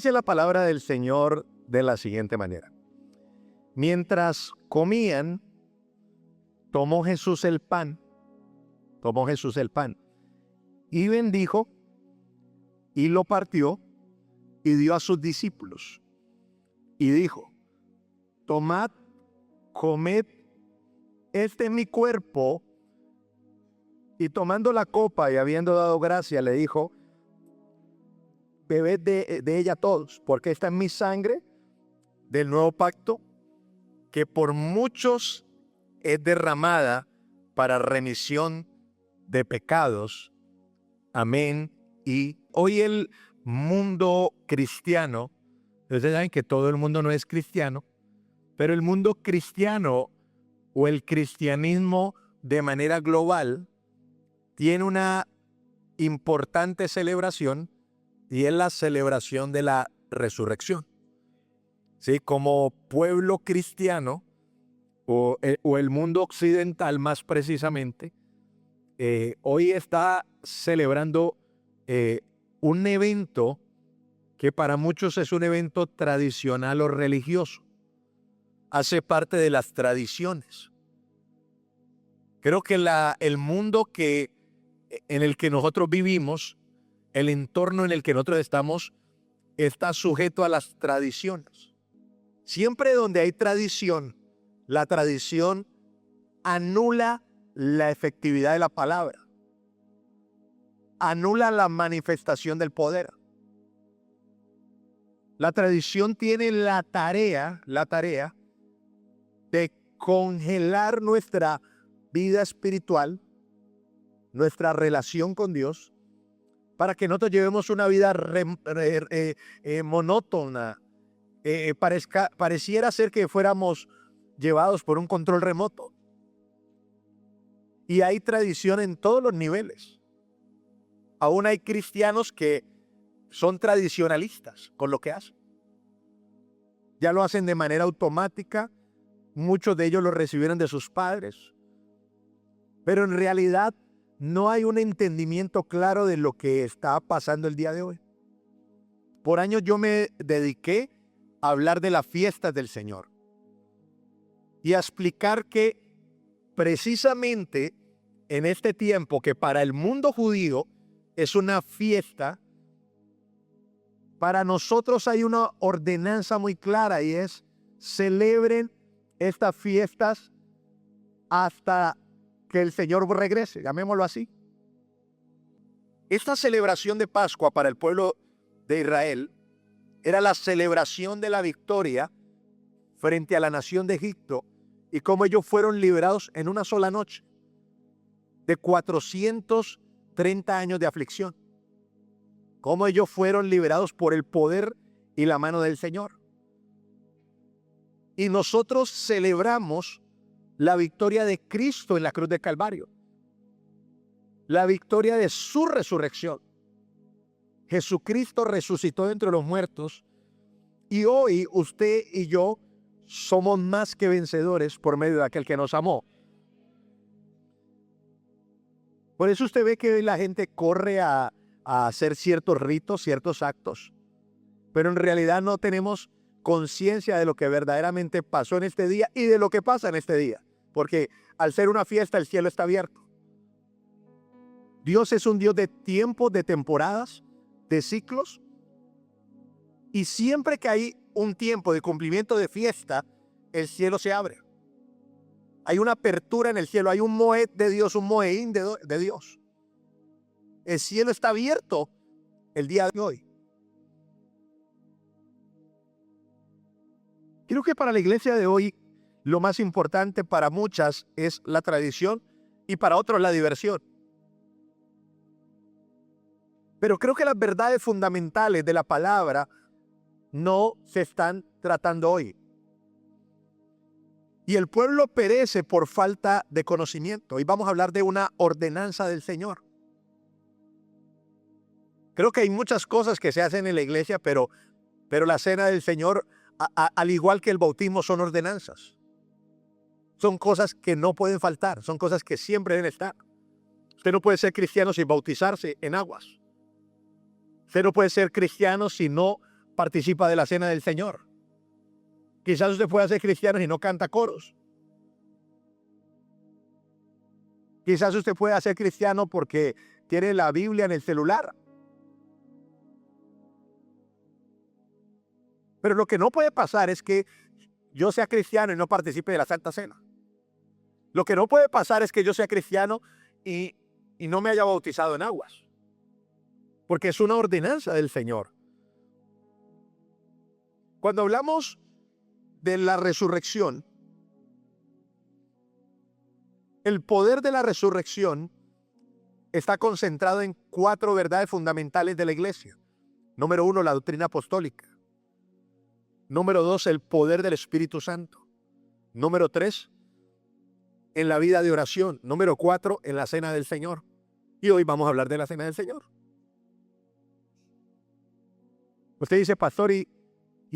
Dice la palabra del Señor de la siguiente manera. Mientras comían, tomó Jesús el pan y bendijo y lo partió y dio a sus discípulos y dijo: tomad, comed, este es mi cuerpo. Y tomando la copa y habiendo dado gracia, le dijo: bebed de ella todos, porque esta es mi sangre del nuevo pacto, que por muchos es derramada para remisión de pecados. Amén. Y hoy el mundo cristiano, ustedes saben que todo el mundo no es cristiano, pero el mundo cristiano o el cristianismo de manera global tiene una importante celebración, y es la celebración de la resurrección. ¿Sí? Como pueblo cristiano o el mundo occidental más precisamente, hoy está celebrando un evento que para muchos es un evento tradicional o religioso. Hace parte de las tradiciones. Creo que el mundo en el que nosotros vivimos, el entorno en el que nosotros estamos, está sujeto a las tradiciones. Siempre donde hay tradición, la tradición anula la efectividad de la palabra, anula la manifestación del poder. La tradición tiene la tarea de congelar nuestra vida espiritual, nuestra relación con Dios, para que nosotros llevemos una vida monótona. Pareciera ser que fuéramos llevados por un control remoto. Y hay tradición en todos los niveles. Aún hay cristianos que son tradicionalistas con lo que hacen. Ya lo hacen de manera automática. Muchos de ellos lo recibieron de sus padres. Pero en realidad no hay un entendimiento claro de lo que está pasando el día de hoy. Por años yo me dediqué a hablar de las fiestas del Señor y a explicar que precisamente en este tiempo, que para el mundo judío es una fiesta, para nosotros hay una ordenanza muy clara, y es: celebren estas fiestas hasta que el Señor regrese, llamémoslo así. Esta celebración de Pascua para el pueblo de Israel era la celebración de la victoria frente a la nación de Egipto, y cómo ellos fueron liberados en una sola noche de 430 años de aflicción. Cómo ellos fueron liberados por el poder y la mano del Señor. Y nosotros celebramos la victoria de Cristo en la cruz del Calvario, la victoria de su resurrección. Jesucristo resucitó de entre los muertos, y hoy usted y yo somos más que vencedores por medio de aquel que nos amó. Por eso usted ve que hoy la gente corre a hacer ciertos ritos, ciertos actos, pero en realidad no tenemos conciencia de lo que verdaderamente pasó en este día y de lo que pasa en este día, porque al ser una fiesta el cielo está abierto. Dios es un Dios de tiempos, de temporadas, de ciclos, y siempre que hay un tiempo de cumplimiento de fiesta, el cielo se abre. Hay una apertura en el cielo, hay un moed de Dios, un moeín de Dios. El cielo está abierto el día de hoy. Creo que para la iglesia de hoy lo más importante para muchas es la tradición y para otros la diversión. Pero creo que las verdades fundamentales de la palabra no se están tratando hoy. Y el pueblo perece por falta de conocimiento. Hoy vamos a hablar de una ordenanza del Señor. Creo que hay muchas cosas que se hacen en la iglesia, pero la cena del Señor, al igual que el bautismo, son ordenanzas. Son cosas que no pueden faltar, son cosas que siempre deben estar. Usted no puede ser cristiano sin bautizarse en aguas. Usted no puede ser cristiano si no participa de la cena del Señor. Quizás usted pueda ser cristiano y no canta coros. Quizás usted pueda ser cristiano porque tiene la Biblia en el celular. Pero lo que no puede pasar es que yo sea cristiano y no participe de la Santa Cena. Lo que no puede pasar es que yo sea cristiano y no me haya bautizado en aguas. Porque es una ordenanza del Señor. Cuando hablamos de la resurrección, el poder de la resurrección está concentrado en 4 verdades fundamentales de la iglesia. Número 1, la doctrina apostólica. Número 2, el poder del Espíritu Santo. Número 3, en la vida de oración. Número 4, en la cena del Señor. Y hoy vamos a hablar de la cena del Señor. Usted dice, pastor, ¿y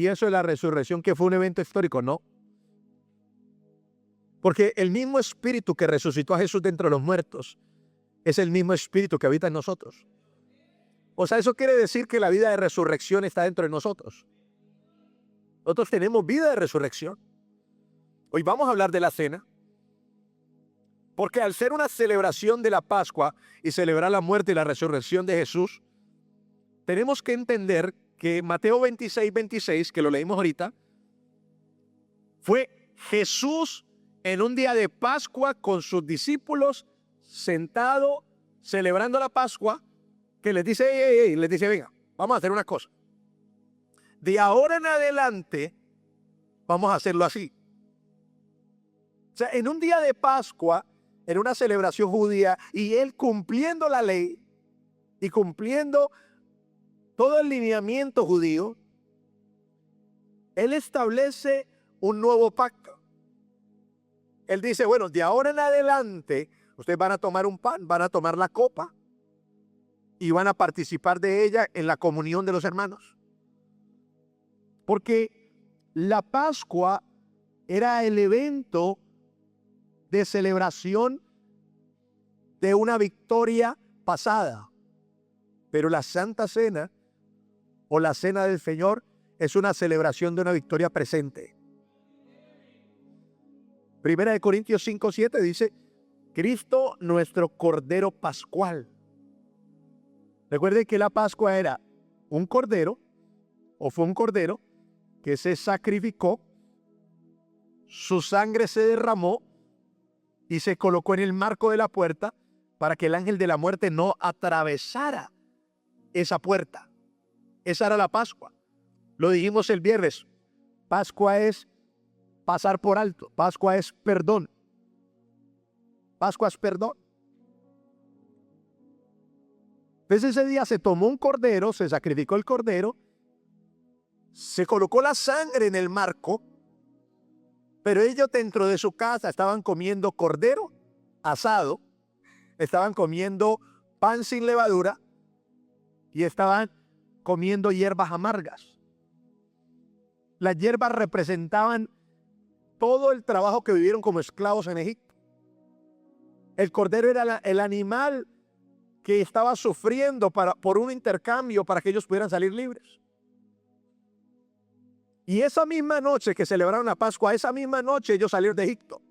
eso de la resurrección que fue un evento histórico? No. Porque el mismo Espíritu que resucitó a Jesús de entre los muertos es el mismo Espíritu que habita en nosotros. O sea, eso quiere decir que la vida de resurrección está dentro de nosotros. Nosotros tenemos vida de resurrección. Hoy vamos a hablar de la cena. Porque al ser una celebración de la Pascua y celebrar la muerte y la resurrección de Jesús, tenemos que entender que Mateo 26, que lo leímos ahorita, fue Jesús en un día de Pascua con sus discípulos sentado celebrando la Pascua, que les dice, les dice, venga, vamos a hacer una cosa. De ahora en adelante vamos a hacerlo así. O sea, en un día de Pascua, en una celebración judía, y él cumpliendo la ley y cumpliendo todo el lineamiento judío, él establece un nuevo pacto. Él dice, bueno, de ahora en adelante, ustedes van a tomar un pan, van a tomar la copa y van a participar de ella en la comunión de los hermanos. Porque la Pascua era el evento de celebración de una victoria pasada. Pero la Santa Cena o la Cena del Señor es una celebración de una victoria presente. Primera de Corintios 5:7 dice, Cristo nuestro Cordero Pascual. Recuerden que la Pascua era un cordero, o fue un cordero, que se sacrificó, su sangre se derramó y se colocó en el marco de la puerta para que el ángel de la muerte no atravesara esa puerta. Esa era la Pascua. Lo dijimos el viernes. Pascua es pasar por alto. Pascua es perdón. Pascua es perdón. Entonces ese día se tomó un cordero, se sacrificó el cordero, se colocó la sangre en el marco, pero ellos dentro de su casa estaban comiendo cordero asado, estaban comiendo pan sin levadura y estaban comiendo hierbas amargas. Las hierbas representaban todo el trabajo que vivieron como esclavos en Egipto. El cordero era el animal que estaba sufriendo por un intercambio para que ellos pudieran salir libres. Y esa misma noche que celebraron la Pascua, esa misma noche ellos salieron de Egipto.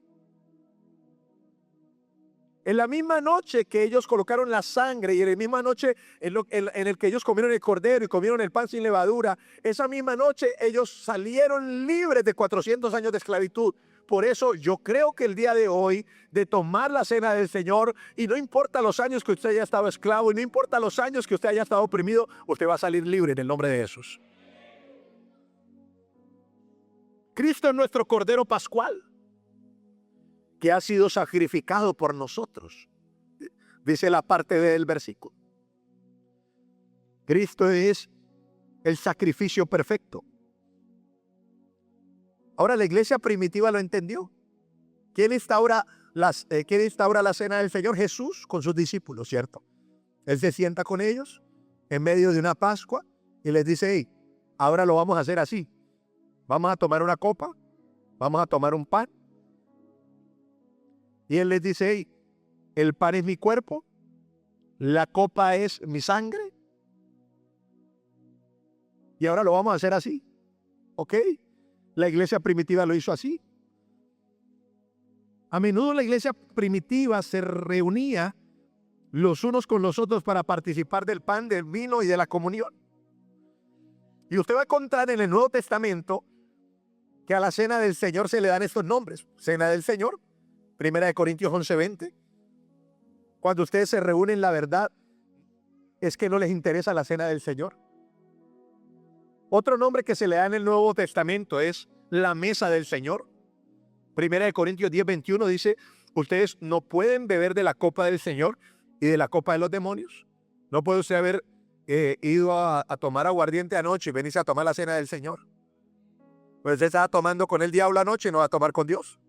En la misma noche que ellos colocaron la sangre y en la misma noche en el que ellos comieron el cordero y comieron el pan sin levadura, esa misma noche ellos salieron libres de 400 años de esclavitud. Por eso yo creo que el día de hoy, de tomar la cena del Señor, y no importa los años que usted haya estado esclavo, y no importa los años que usted haya estado oprimido, usted va a salir libre en el nombre de Jesús. Cristo es nuestro Cordero Pascual, que ha sido sacrificado por nosotros. Dice la parte B del versículo. Cristo es el sacrificio perfecto. Ahora la iglesia primitiva lo entendió. ¿Quién instaura la cena del Señor? Jesús con sus discípulos, ¿cierto? Él se sienta con ellos en medio de una Pascua y les dice, hey, ahora lo vamos a hacer así. Vamos a tomar una copa, vamos a tomar un pan. Y él les dice, hey, el pan es mi cuerpo, la copa es mi sangre. Y ahora lo vamos a hacer así. ¿Ok? La iglesia primitiva lo hizo así. A menudo la iglesia primitiva se reunía los unos con los otros para participar del pan, del vino y de la comunión. Y usted va a encontrar en el Nuevo Testamento que a la cena del Señor se le dan estos nombres. Cena del Señor, 1 Corintios 11:20. Cuando ustedes se reúnen, la verdad es que no les interesa la cena del Señor. Otro nombre que se le da en el Nuevo Testamento es la mesa del Señor. 1 Corintios 10:21 dice, ustedes no pueden beber de la copa del Señor y de la copa de los demonios. No puede usted haber ido a tomar aguardiente anoche y venirse a tomar la cena del Señor. Pues usted estaba tomando con el diablo anoche y no va a tomar con Dios.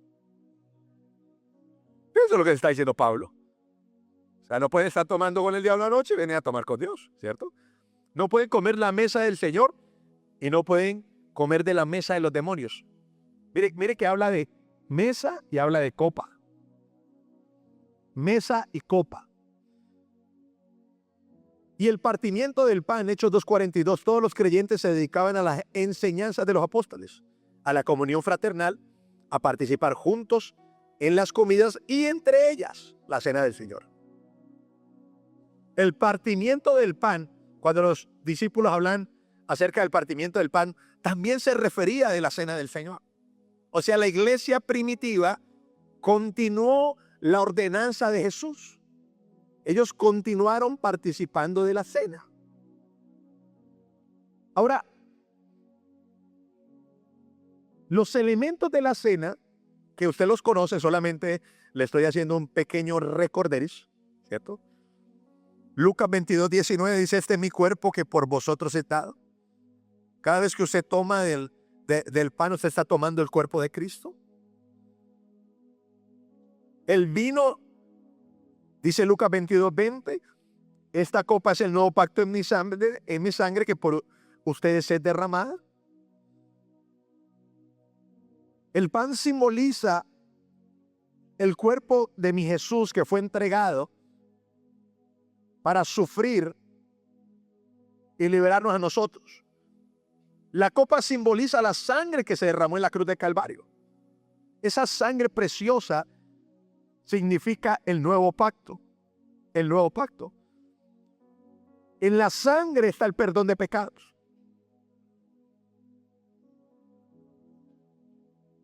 Eso es lo que está diciendo Pablo. O sea, no pueden estar tomando con el diablo anoche y venir a tomar con Dios, ¿cierto? No pueden comer la mesa del Señor y no pueden comer de la mesa de los demonios. Mire que habla de mesa y habla de copa. Mesa y copa. Y el partimiento del pan, Hechos 2:42, todos los creyentes se dedicaban a las enseñanzas de los apóstoles, a la comunión fraternal, a participar juntos en las comidas y entre ellas la cena del Señor. El partimiento del pan, cuando los discípulos hablan acerca del partimiento del pan, también se refería de la cena del Señor. O sea, la iglesia primitiva continuó la ordenanza de Jesús. Ellos continuaron participando de la cena. Ahora, los elementos de la cena, que usted los conoce, solamente le estoy haciendo un pequeño recorderis, ¿cierto? Lucas 22:19 dice, este es mi cuerpo que por vosotros he dado. Cada vez que usted toma del pan, usted está tomando el cuerpo de Cristo. El vino, dice Lucas 22:20, esta copa es el nuevo pacto en mi sangre que por ustedes es derramada. El pan simboliza el cuerpo de mi Jesús que fue entregado para sufrir y liberarnos a nosotros. La copa simboliza la sangre que se derramó en la cruz de Calvario. Esa sangre preciosa significa el nuevo pacto. El nuevo pacto. En la sangre está el perdón de pecados.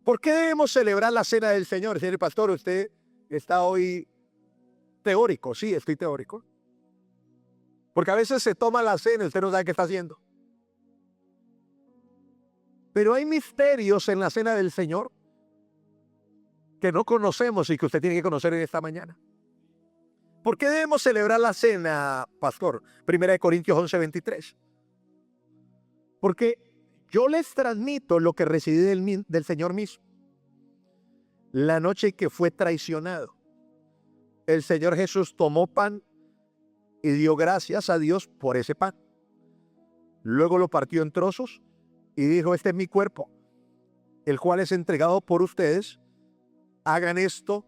¿Por qué debemos celebrar la cena del Señor? Señor pastor, usted está hoy teórico. Sí, estoy teórico. Porque a veces se toma la cena y usted no sabe qué está haciendo. Pero hay misterios en la cena del Señor que no conocemos y que usted tiene que conocer en esta mañana. ¿Por qué debemos celebrar la cena, pastor? 1 Corintios 11:23. Porque yo les transmito lo que recibí del Señor mismo. La noche que fue traicionado, el Señor Jesús tomó pan y dio gracias a Dios por ese pan. Luego lo partió en trozos y dijo, este es mi cuerpo, el cual es entregado por ustedes. Hagan esto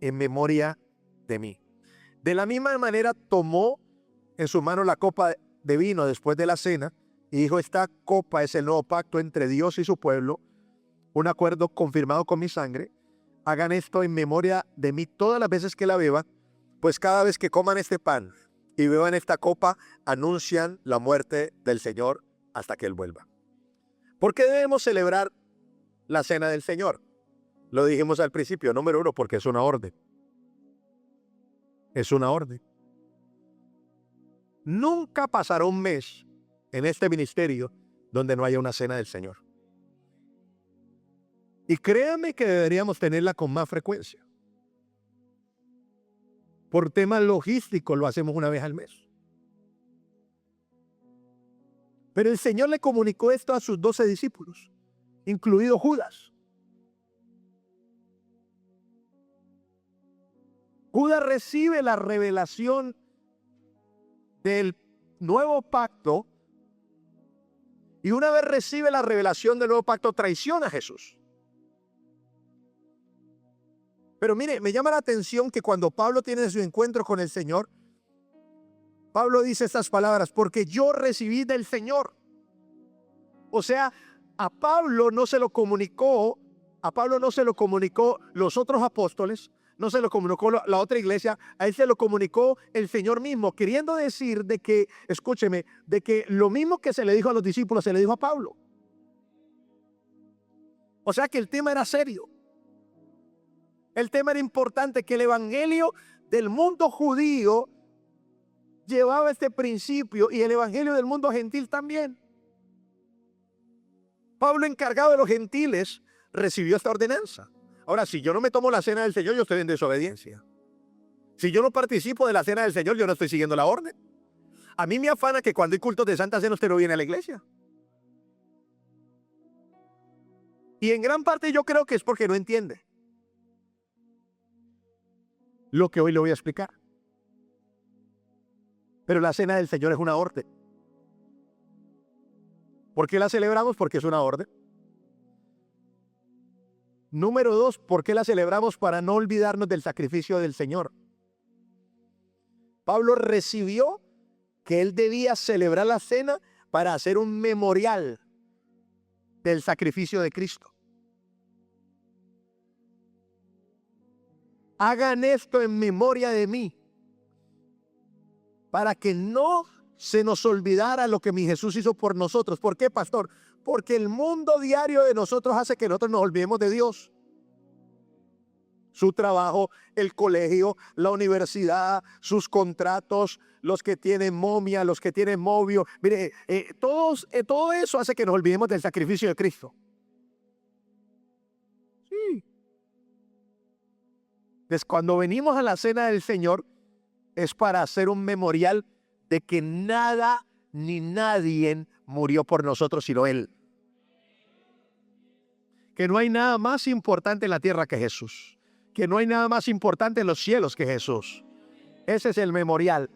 en memoria de mí. De la misma manera tomó en su mano la copa de vino después de la cena y dijo, esta copa es el nuevo pacto entre Dios y su pueblo, un acuerdo confirmado con mi sangre. Hagan esto en memoria de mí todas las veces que la beban, pues cada vez que coman este pan y beban esta copa, anuncian la muerte del Señor hasta que Él vuelva. ¿Por qué debemos celebrar la cena del Señor? Lo dijimos al principio, número uno, porque es una orden. Es una orden. Nunca pasará un mes en este ministerio donde no haya una cena del Señor. Y créame que deberíamos tenerla con más frecuencia. Por temas logísticos lo hacemos una vez al mes. Pero el Señor le comunicó esto a sus 12 discípulos, incluido Judas. Judas recibe la revelación del nuevo pacto y una vez recibe la revelación del nuevo pacto traiciona a Jesús. Pero mire, me llama la atención que cuando Pablo tiene su encuentro con el Señor, Pablo dice estas palabras, porque yo recibí del Señor. O sea, a Pablo no se lo comunicó los otros apóstoles, no se lo comunicó la otra iglesia, a él se lo comunicó el Señor mismo, queriendo decir de que, escúcheme, de que lo mismo que se le dijo a los discípulos, se le dijo a Pablo. O sea que el tema era serio. El tema era importante, que el evangelio del mundo judío llevaba este principio y el evangelio del mundo gentil también. Pablo, encargado de los gentiles, recibió esta ordenanza. Ahora, si yo no me tomo la cena del Señor, yo estoy en desobediencia. Si yo no participo de la cena del Señor, yo no estoy siguiendo la orden. A mí me afana que cuando hay cultos de Santa Cena usted no viene a la iglesia. Y en gran parte yo creo que es porque no entiende lo que hoy le voy a explicar. Pero la cena del Señor es una orden. ¿Por qué la celebramos? Porque es una orden. Número 2, ¿por qué la celebramos? Para no olvidarnos del sacrificio del Señor. Pablo recibió que él debía celebrar la cena para hacer un memorial del sacrificio de Cristo. Hagan esto en memoria de mí, para que no se nos olvidara lo que mi Jesús hizo por nosotros. ¿Por qué, pastor? Porque el mundo diario de nosotros hace que nosotros nos olvidemos de Dios. Su trabajo, el colegio, la universidad, sus contratos, los que tienen momia, los que tienen movio. Mire, todo eso hace que nos olvidemos del sacrificio de Cristo. Sí. Entonces, cuando venimos a la cena del Señor, es para hacer un memorial de que nada ni nadie murió por nosotros sino Él. Que no hay nada más importante en la tierra que Jesús. Que no hay nada más importante en los cielos que Jesús. Ese es el memorial.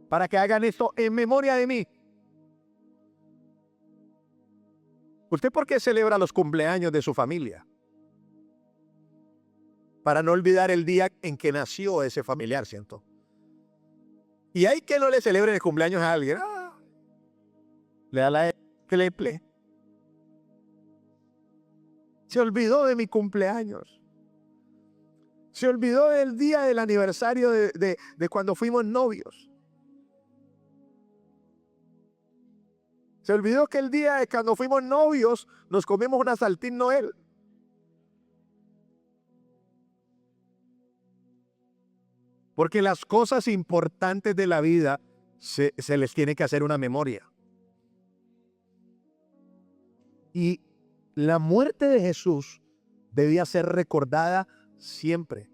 Para que hagan esto en memoria de mí. ¿Usted por qué celebra los cumpleaños de su familia? Para no olvidar el día en que nació ese familiar, ¿cierto? Y hay que no le celebren el cumpleaños a alguien. Le da la pleple. Se olvidó de mi cumpleaños. Se olvidó del día del aniversario de cuando fuimos novios. Se olvidó que el día de cuando fuimos novios nos comimos una Saltín Noel. Porque las cosas importantes de la vida se les tiene que hacer una memoria. Y la muerte de Jesús debía ser recordada siempre.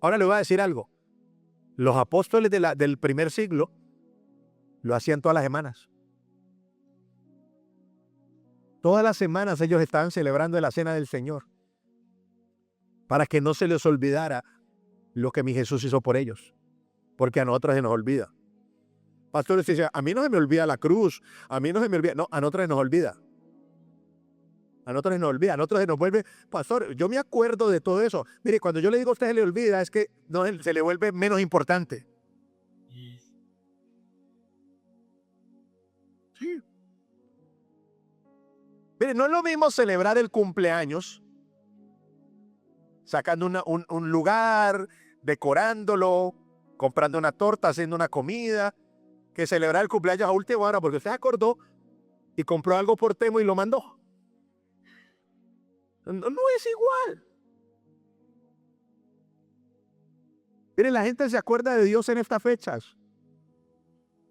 Ahora le voy a decir algo. Los apóstoles del primer siglo lo hacían todas las semanas. Todas las semanas ellos estaban celebrando la cena del Señor. Para que no se les olvidara lo que mi Jesús hizo por ellos. Porque a nosotros se nos olvida. Pastores dicen, a mí no se me olvida la cruz. A mí no se me olvida. No, a nosotros se nos olvida. A nosotros se nos olvida. A nosotros se nos vuelve. Pastor, yo me acuerdo de todo eso. Mire, cuando yo le digo a usted se le olvida, es que no, se le vuelve menos importante. Sí. Mire, no es lo mismo celebrar el cumpleaños sacando un lugar, decorándolo, comprando una torta, haciendo una comida, que celebrar el cumpleaños a última hora porque usted se acordó y compró algo por Temo y lo mandó. No es igual. Mire, la gente se acuerda de Dios en estas fechas.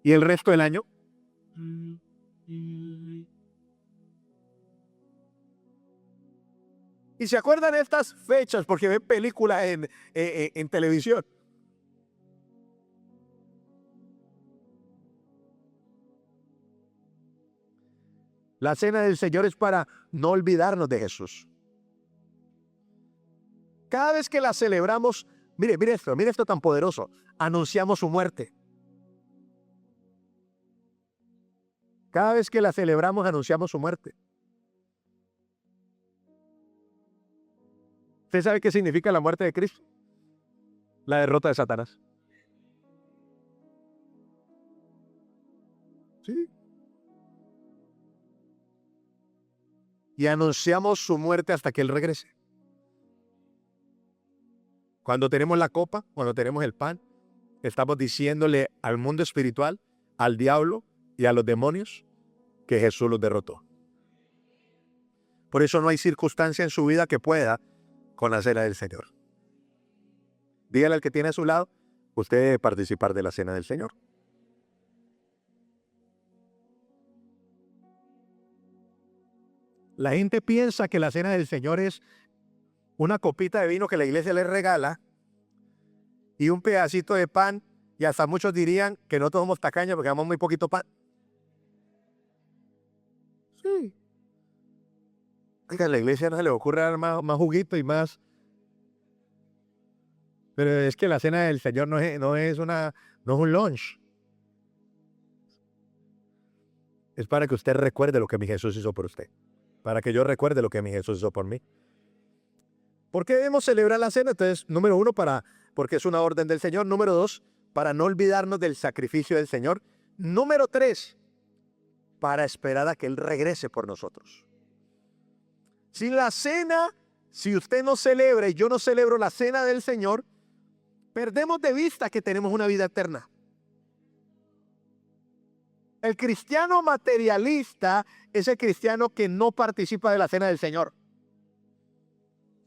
¿Y el resto del año? Y se acuerdan de estas fechas porque ven películas en televisión. La cena del Señor es para no olvidarnos de Jesús. Cada vez que la celebramos, mire esto tan poderoso, anunciamos su muerte. Cada vez que la celebramos, anunciamos su muerte. ¿Usted sabe qué significa la muerte de Cristo? La derrota de Satanás. Sí. y anunciamos su muerte hasta que Él regrese. Cuando tenemos la copa, cuando tenemos el pan, estamos diciéndole al mundo espiritual, al diablo y a los demonios que Jesús los derrotó. Por eso no hay circunstancia en su vida que pueda con la cena del Señor. Dígale al que tiene a su lado, usted debe participar de la cena del Señor. La gente piensa que la cena del Señor es una copita de vino que la iglesia les regala y un pedacito de pan, y hasta muchos dirían que no tomamos tacaños porque damos muy poquito pan. Sí. Oiga, a la iglesia no se le ocurre dar más juguito y más. Pero es que la cena del Señor no es un lunch. Es para que usted recuerde lo que mi Jesús hizo por usted. Para que yo recuerde lo que mi Jesús hizo por mí. ¿Por qué debemos celebrar la cena? Entonces, número 1, porque es una orden del Señor. Número 2, para no olvidarnos del sacrificio del Señor. Número 3, para esperar a que Él regrese por nosotros. Sin la cena, si usted no celebra y yo no celebro la cena del Señor, perdemos de vista que tenemos una vida eterna. El cristiano materialista es el cristiano que no participa de la cena del Señor.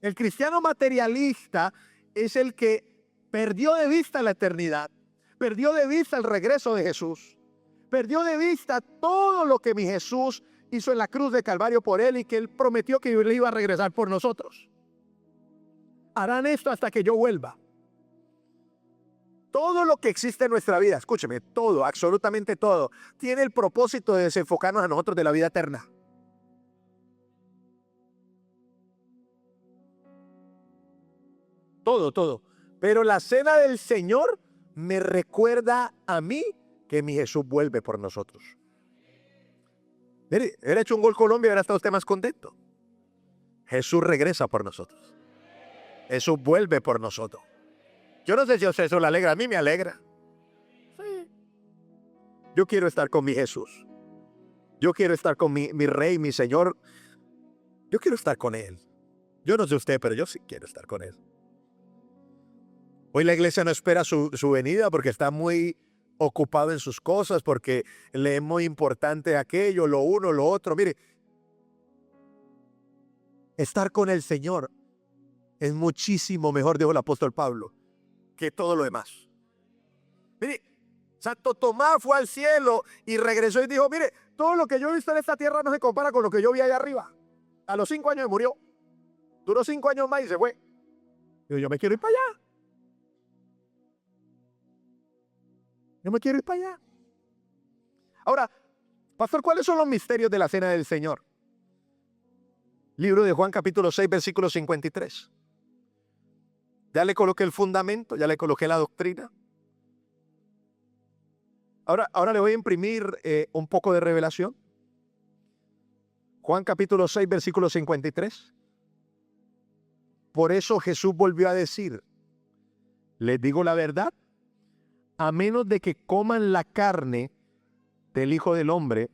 El cristiano materialista es el que perdió de vista la eternidad, perdió de vista el regreso de Jesús, perdió de vista todo lo que mi Jesús hizo en la cruz de Calvario por él y que él prometió que él iba a regresar por nosotros. Harán esto hasta que yo vuelva. Todo lo que existe en nuestra vida, escúcheme, todo, absolutamente todo, tiene el propósito de desenfocarnos a nosotros de la vida eterna. Todo. Pero la cena del Señor me recuerda a mí que mi Jesús vuelve por nosotros. Mire, hubiera hecho un gol Colombia, hubiera estado usted más contento. Jesús regresa por nosotros. Jesús vuelve por nosotros. Yo no sé si a usted eso le alegra, a mí me alegra. Sí. Yo quiero estar con mi Jesús. Yo quiero estar con mi Rey, mi Señor. Yo quiero estar con Él. Yo no sé usted, pero yo sí quiero estar con Él. Hoy la iglesia no espera su venida porque está muy ocupado en sus cosas, porque le es muy importante aquello, lo uno, lo otro. Mire, estar con el Señor es muchísimo mejor, dijo el apóstol Pablo, que todo lo demás. Mire, Santo Tomás fue al cielo y regresó y dijo, mire, todo lo que yo he visto en esta tierra no se compara con lo que yo vi allá arriba. A los 5 años murió. Duró 5 años más y se fue. Digo, yo me quiero ir para allá. Yo me quiero ir para allá. Ahora, pastor, ¿cuáles son los misterios de la cena del Señor? Libro de Juan capítulo 6, versículo 53. Ya le coloqué el fundamento, ya le coloqué la doctrina. Ahora le voy a imprimir un poco de revelación. Juan capítulo 6, versículo 53. Por eso Jesús volvió a decir, les digo la verdad, a menos de que coman la carne del Hijo del Hombre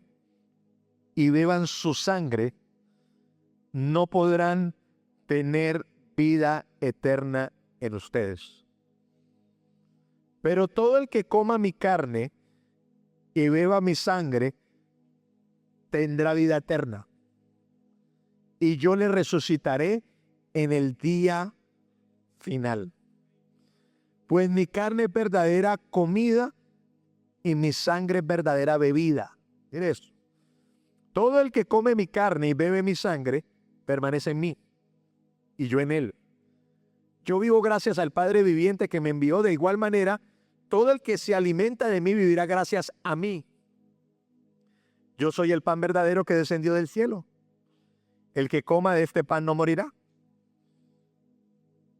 y beban su sangre, no podrán tener vida eterna en ustedes. Pero todo el que coma mi carne y beba mi sangre, tendrá vida eterna. Y yo le resucitaré en el día final. Pues mi carne es verdadera comida y mi sangre es verdadera bebida. Mire esto. Todo el que come mi carne y bebe mi sangre, permanece en mí y yo en él. Yo vivo gracias al Padre viviente que me envió. De igual manera, todo el que se alimenta de mí vivirá gracias a mí. Yo soy el pan verdadero que descendió del cielo. El que coma de este pan no morirá.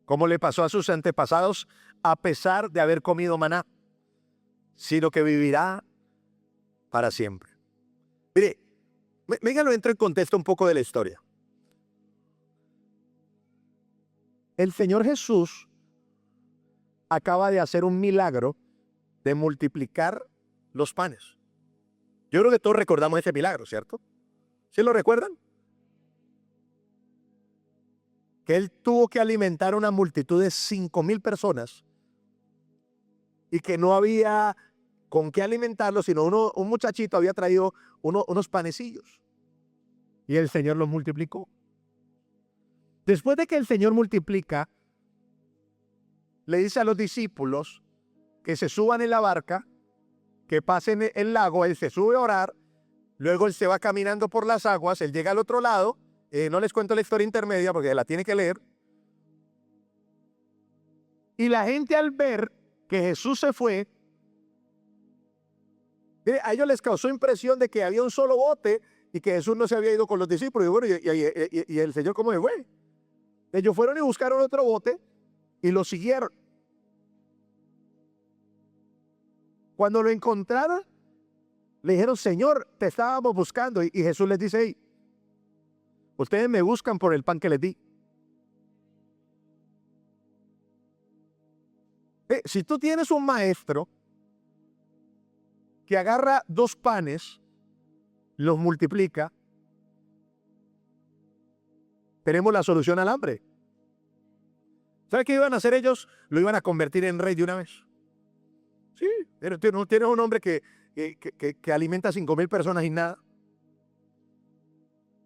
Como le pasó a sus antepasados a pesar de haber comido maná, sino que vivirá para siempre. Mire, venga, lo entro en contexto un poco de la historia. El Señor Jesús acaba de hacer un milagro de multiplicar los panes. Yo creo que todos recordamos ese milagro, ¿cierto? ¿Sí lo recuerdan? que él tuvo que alimentar a una multitud de 5,000 personas y que no había con qué alimentarlos, sino un muchachito había traído unos panecillos y el Señor los multiplicó. Después de que el Señor multiplica, le dice a los discípulos que se suban en la barca, que pasen el lago, él se sube a orar, luego él se va caminando por las aguas, él llega al otro lado, no les cuento la historia intermedia porque la tiene que leer, y la gente al ver que Jesús se fue, a ellos les causó impresión de que había un solo bote y que Jesús no se había ido con los discípulos, y bueno, y el Señor ¿cómo se fue? Ellos fueron y buscaron otro bote y lo siguieron. Cuando lo encontraron, le dijeron, Señor, te estábamos buscando. Y Jesús les dice, hey, ustedes me buscan por el pan que les di. Si tú tienes un maestro que agarra 2 panes, los multiplica, tenemos la solución al hambre. ¿Sabe qué iban a hacer ellos? Lo iban a convertir en rey de una vez. Sí, tienes un hombre que alimenta a 5,000 personas y nada.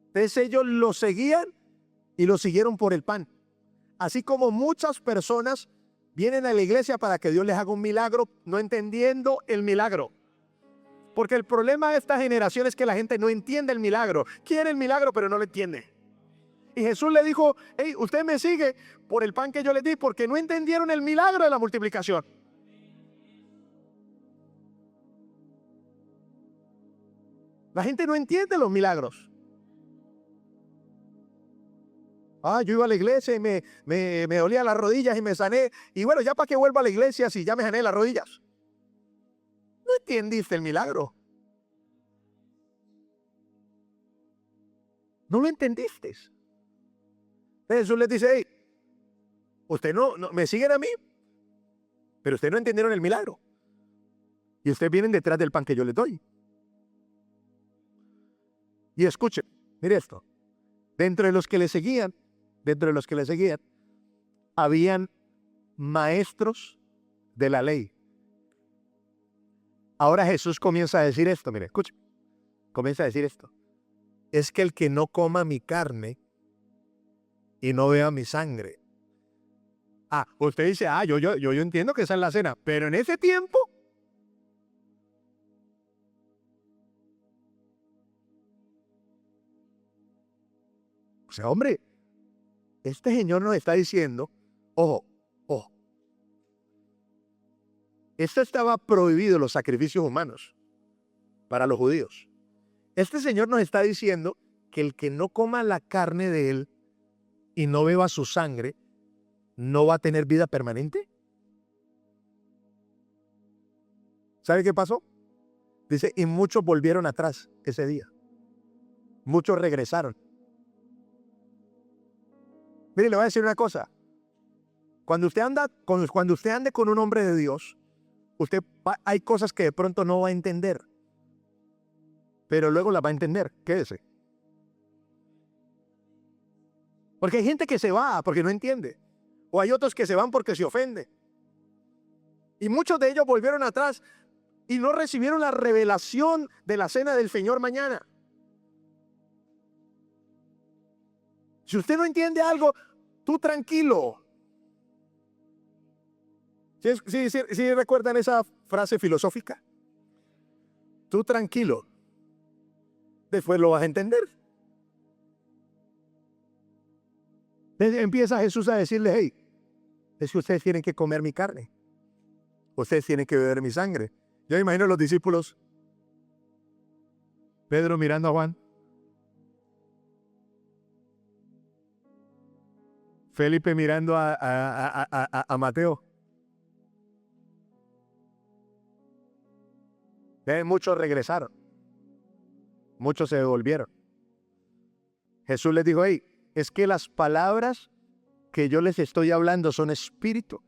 Entonces ellos lo seguían y lo siguieron por el pan. Así como muchas personas vienen a la iglesia para que Dios les haga un milagro, no entendiendo el milagro. Porque el problema de esta generación es que la gente no entiende el milagro. Quiere el milagro, pero no lo entiende. Y Jesús le dijo, hey, usted me sigue por el pan que yo les di, porque no entendieron el milagro de la multiplicación. La gente no entiende los milagros. Yo iba a la iglesia y me dolía las rodillas y me sané. Y bueno, ya para qué vuelvo a la iglesia si ya me sané las rodillas. No entendiste el milagro. No lo entendiste. Jesús les dice, hey, ustedes no me siguen a mí, pero ustedes no entendieron el milagro. Y ustedes vienen detrás del pan que yo les doy. Y escuchen, mire esto. Dentro de los que le seguían, habían maestros de la ley. Ahora Jesús comienza a decir esto, mire, escuchen. Comienza a decir esto. Es que el que no coma mi carne y no vea mi sangre. Usted dice, yo entiendo que esa es la cena, pero en ese tiempo, o sea, hombre, este Señor nos está diciendo, ojo, esto estaba prohibido, los sacrificios humanos para los judíos. Este Señor nos está diciendo que el que no coma la carne de él y no beba su sangre, no va a tener vida permanente. ¿Sabe qué pasó? Dice, y muchos volvieron atrás ese día. Muchos regresaron. Mire, le voy a decir una cosa. Cuando usted ande con un hombre de Dios, hay cosas que de pronto no va a entender, pero luego las va a entender. Quédese. Porque hay gente que se va porque no entiende. O hay otros que se van porque se ofende. Y muchos de ellos volvieron atrás y no recibieron la revelación de la cena del Señor mañana. Si usted no entiende algo, tú tranquilo. ¿Sí recuerdan esa frase filosófica? Tú tranquilo. Después lo vas a entender. Empieza Jesús a decirle, hey, es que ustedes tienen que comer mi carne. Ustedes tienen que beber mi sangre. Yo imagino a los discípulos, Pedro mirando a Juan, Felipe mirando a Mateo. Muchos regresaron. Muchos se devolvieron. Jesús les dijo, hey, es que las palabras que yo les estoy hablando son espíritu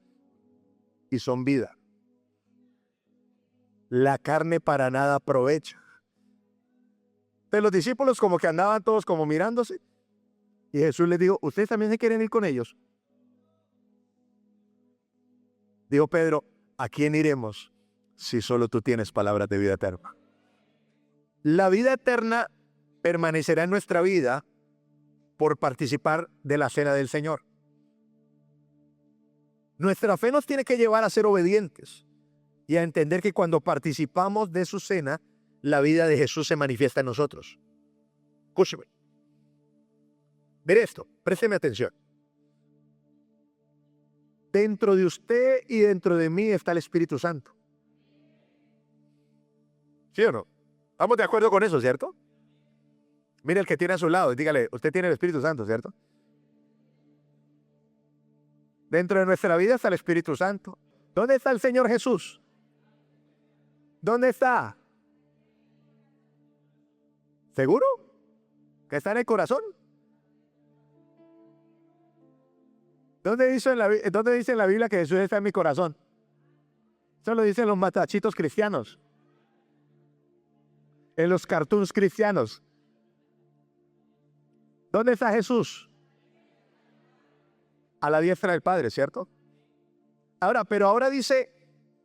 y son vida. La carne para nada aprovecha. Pero los discípulos como que andaban todos como mirándose. Y Jesús les dijo, ¿ustedes también se quieren ir con ellos? Dijo Pedro, ¿a quién iremos si solo tú tienes palabras de vida eterna? La vida eterna permanecerá en nuestra vida por participar de la cena del Señor. Nuestra fe nos tiene que llevar a ser obedientes y a entender que cuando participamos de su cena, la vida de Jesús se manifiesta en nosotros. Escúcheme. Mire esto, présteme atención. Dentro de usted y dentro de mí está el Espíritu Santo. ¿Sí o no? ¿Estamos de acuerdo con eso, cierto? Mire el que tiene a su lado y dígale, usted tiene el Espíritu Santo, ¿cierto? Dentro de nuestra vida está el Espíritu Santo. ¿Dónde está el Señor Jesús? ¿Dónde está? ¿Seguro? ¿Que está en el corazón? ¿Dónde dice en la Biblia que Jesús está en mi corazón? Eso lo dicen los matachitos cristianos. En los cartoons cristianos. ¿Dónde está Jesús? A la diestra del Padre, ¿cierto? Pero ahora dice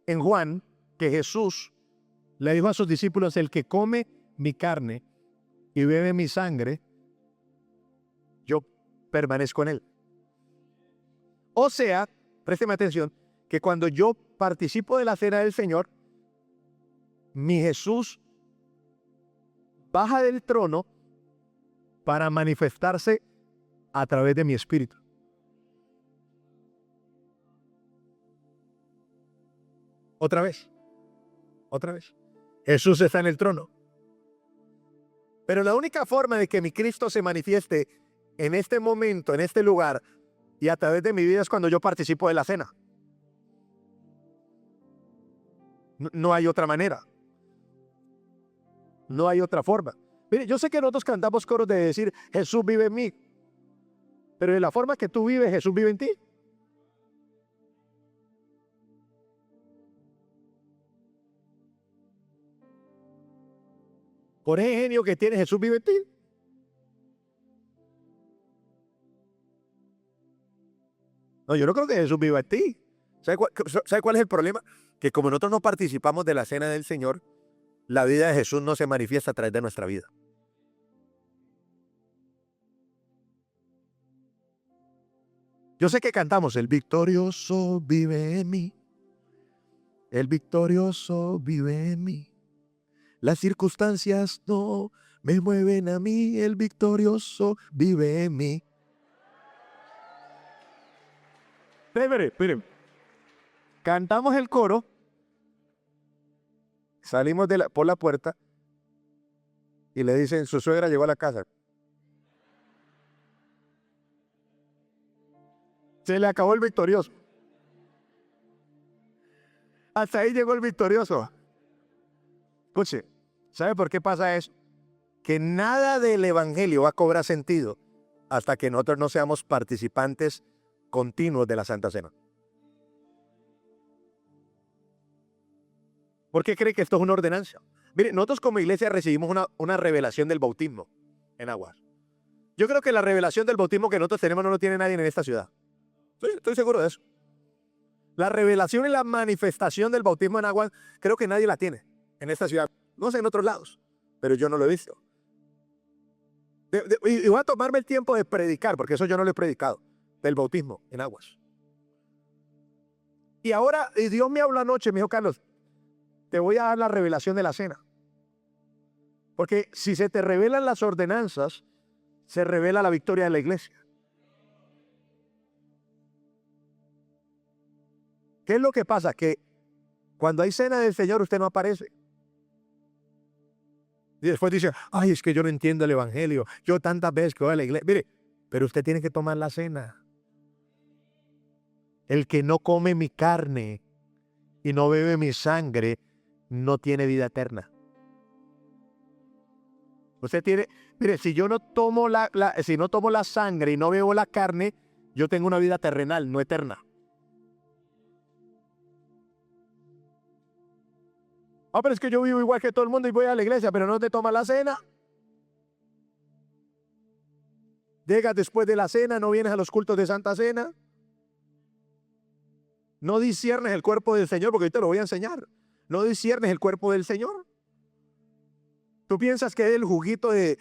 en Juan que Jesús le dijo a sus discípulos, el que come mi carne y bebe mi sangre, yo permanezco en él. O sea, présteme atención, que cuando yo participo de la cena del Señor, mi Jesús baja del trono para manifestarse a través de mi espíritu. Otra vez. Jesús está en el trono. Pero la única forma de que mi Cristo se manifieste en este momento, en este lugar, y a través de mi vida es cuando yo participo de la cena. No hay otra manera. No hay otra forma. Mire, yo sé que nosotros cantamos coros de decir, Jesús vive en mí. Pero de la forma que tú vives, Jesús vive en ti. Por ese genio que tiene, Jesús vive en ti. No, yo no creo que Jesús viva en ti. ¿Sabe cuál es el problema? Que como nosotros no participamos de la cena del Señor, la vida de Jesús no se manifiesta a través de nuestra vida. Yo sé que cantamos, el victorioso vive en mí. El victorioso vive en mí. Las circunstancias no me mueven a mí. El victorioso vive en mí. Miren. Cantamos el coro. Salimos por la puerta. Y le dicen, su suegra llegó a la casa. Se le acabó el victorioso. Hasta ahí llegó el victorioso. Escuche, ¿sabe por qué pasa eso? Que nada del evangelio va a cobrar sentido hasta que nosotros no seamos participantes continuos de la Santa Cena. ¿Por qué cree que esto es una ordenanza? Mire, nosotros como iglesia recibimos una revelación del bautismo en aguas. Yo creo que la revelación del bautismo que nosotros tenemos no lo tiene nadie en esta ciudad. Estoy seguro de eso. La revelación y la manifestación del bautismo en aguas, creo que nadie la tiene en esta ciudad. No sé en otros lados, pero yo no lo he visto. Y voy a tomarme el tiempo de predicar, porque eso yo no lo he predicado, del bautismo en aguas. Y ahora, Dios me habló anoche, me dijo, Carlos, te voy a dar la revelación de la cena. Porque si se te revelan las ordenanzas, se revela la victoria de la iglesia. ¿Qué es lo que pasa? Que cuando hay cena del Señor, usted no aparece. Y después dice, ay, es que yo no entiendo el evangelio. Yo tantas veces que voy a la iglesia. Mire, pero usted tiene que tomar la cena. El que no come mi carne y no bebe mi sangre, no tiene vida eterna. Usted tiene, mire, si yo no tomo si no tomo la sangre y no bebo la carne, yo tengo una vida terrenal, no eterna. Pero es que yo vivo igual que todo el mundo y voy a la iglesia, pero no te tomas la cena. Llegas después de la cena, no vienes a los cultos de Santa Cena. No disciernes el cuerpo del Señor, porque yo te lo voy a enseñar. No disciernes el cuerpo del Señor. ¿Tú piensas que es el juguito de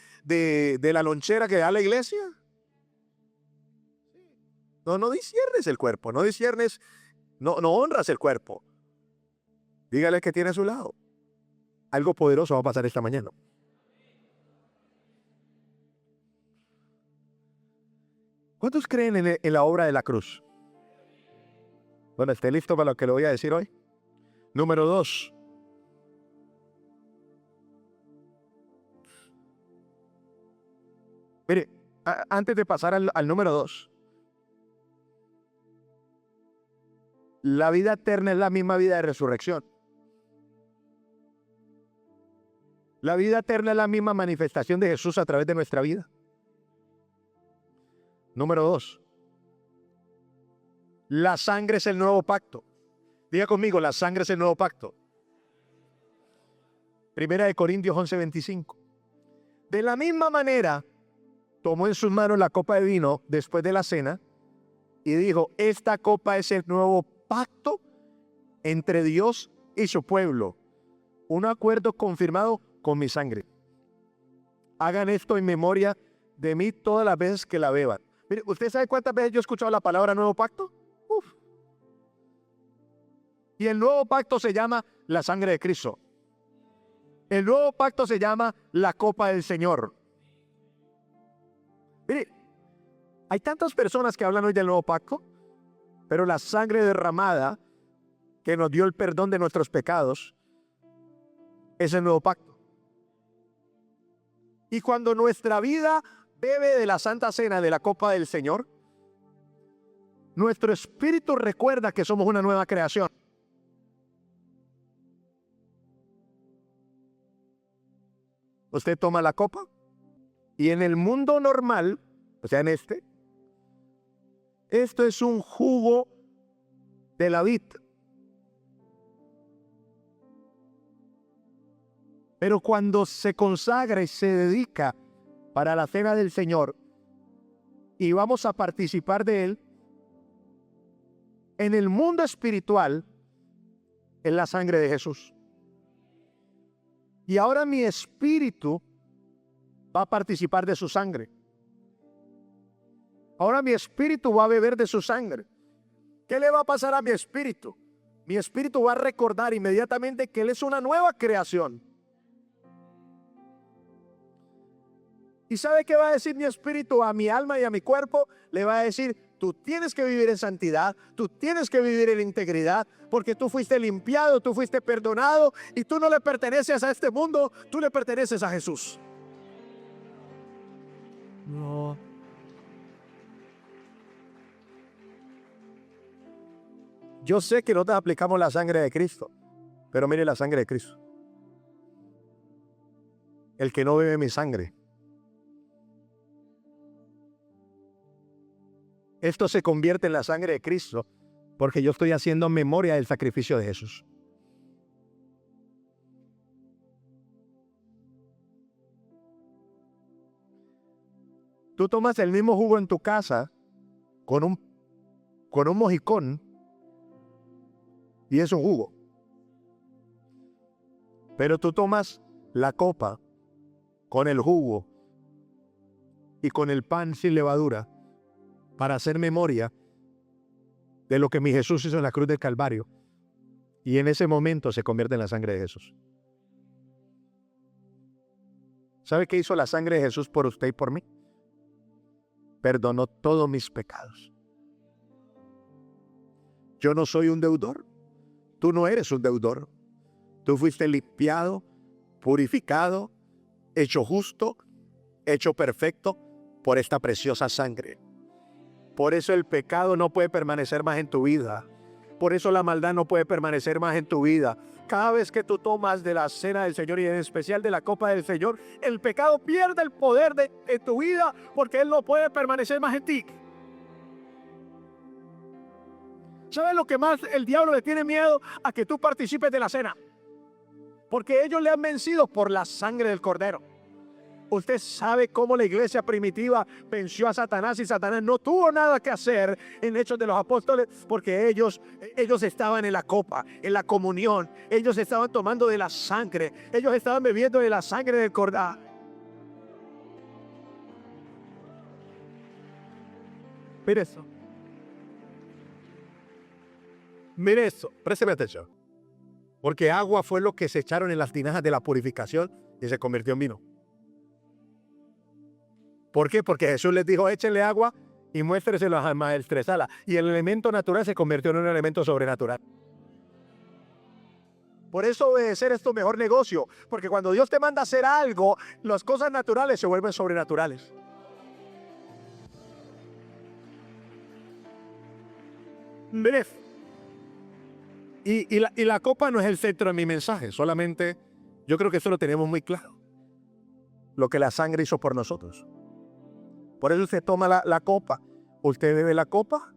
la lonchera que da la iglesia? No disciernes el cuerpo, no disciernes, no honras el cuerpo. Dígale que tiene a su lado. Algo poderoso va a pasar esta mañana. ¿Cuántos creen en la obra de la cruz? Bueno, ¿esté listo para lo que le voy a decir hoy? Número 2. Mire, antes de pasar al número 2. La vida eterna es la misma vida de resurrección. La vida eterna es la misma manifestación de Jesús a través de nuestra vida. Número 2. La sangre es el nuevo pacto. Diga conmigo, la sangre es el nuevo pacto. Primera de Corintios 11:25. De la misma manera, tomó en sus manos la copa de vino después de la cena y dijo, esta copa es el nuevo pacto entre Dios y su pueblo. Un acuerdo confirmado con mi sangre. Hagan esto en memoria de mí todas las veces que la beban. Mire, ¿usted sabe cuántas veces yo he escuchado la palabra nuevo pacto? Uf. Y el nuevo pacto se llama la sangre de Cristo. El nuevo pacto se llama la copa del Señor. Mire, hay tantas personas que hablan hoy del nuevo pacto, pero la sangre derramada que nos dio el perdón de nuestros pecados es el nuevo pacto. Y cuando nuestra vida bebe de la Santa Cena, de la copa del Señor, nuestro espíritu recuerda que somos una nueva creación. Usted toma la copa y en el mundo normal, o sea, en esto es un jugo de la vid. Pero cuando se consagra y se dedica para la cena del Señor y vamos a participar de él, en el mundo espiritual es la sangre de Jesús. Y ahora mi espíritu va a participar de su sangre. Ahora mi espíritu va a beber de su sangre. ¿Qué le va a pasar a mi espíritu? Mi espíritu va a recordar inmediatamente que él es una nueva creación. ¿Y sabe qué va a decir mi espíritu a mi alma y a mi cuerpo? Le va a decir, tú tienes que vivir en santidad, tú tienes que vivir en integridad, porque tú fuiste limpiado, tú fuiste perdonado, y tú no le perteneces a este mundo, tú le perteneces a Jesús. No. Yo sé que nosotros aplicamos la sangre de Cristo, pero mire la sangre de Cristo. El que no bebe mi sangre. Esto se convierte en la sangre de Cristo porque yo estoy haciendo memoria del sacrificio de Jesús. Tú tomas el mismo jugo en tu casa con un mojicón y es un jugo. Pero tú tomas la copa con el jugo y con el pan sin levadura para hacer memoria de lo que mi Jesús hizo en la cruz del Calvario. Y en ese momento se convierte en la sangre de Jesús. ¿Sabe qué hizo la sangre de Jesús por usted y por mí? Perdonó todos mis pecados. Yo no soy un deudor. Tú no eres un deudor. Tú fuiste limpiado, purificado, hecho justo, hecho perfecto por esta preciosa sangre. Por eso el pecado no puede permanecer más en tu vida. Por eso la maldad no puede permanecer más en tu vida. Cada vez que tú tomas de la cena del Señor y en especial de la copa del Señor, el pecado pierde el poder de tu vida porque Él no puede permanecer más en ti. ¿Sabes lo que más el diablo le tiene miedo? A que tú participes de la cena. Porque ellos le han vencido por la sangre del Cordero. Usted sabe cómo la iglesia primitiva venció a Satanás, y Satanás no tuvo nada que hacer en Hechos de los Apóstoles, porque ellos estaban en la copa, en la comunión. Ellos estaban tomando de la sangre. Ellos estaban bebiendo de la sangre del Cordero. Mire eso. Mire eso. Présteme atención. Porque agua fue lo que se echaron en las tinajas de la purificación y se convirtió en vino. ¿Por qué? Porque Jesús les dijo, échenle agua y muéstreselo a maestresala. Y el elemento natural se convirtió en un elemento sobrenatural. Por eso obedecer es tu mejor negocio. Porque cuando Dios te manda a hacer algo, las cosas naturales se vuelven sobrenaturales. Mire. Y la copa no es el centro de mi mensaje. Solamente yo creo que eso lo tenemos muy claro. Lo que la sangre hizo por nosotros. Por eso usted toma la copa. Usted bebe la copa.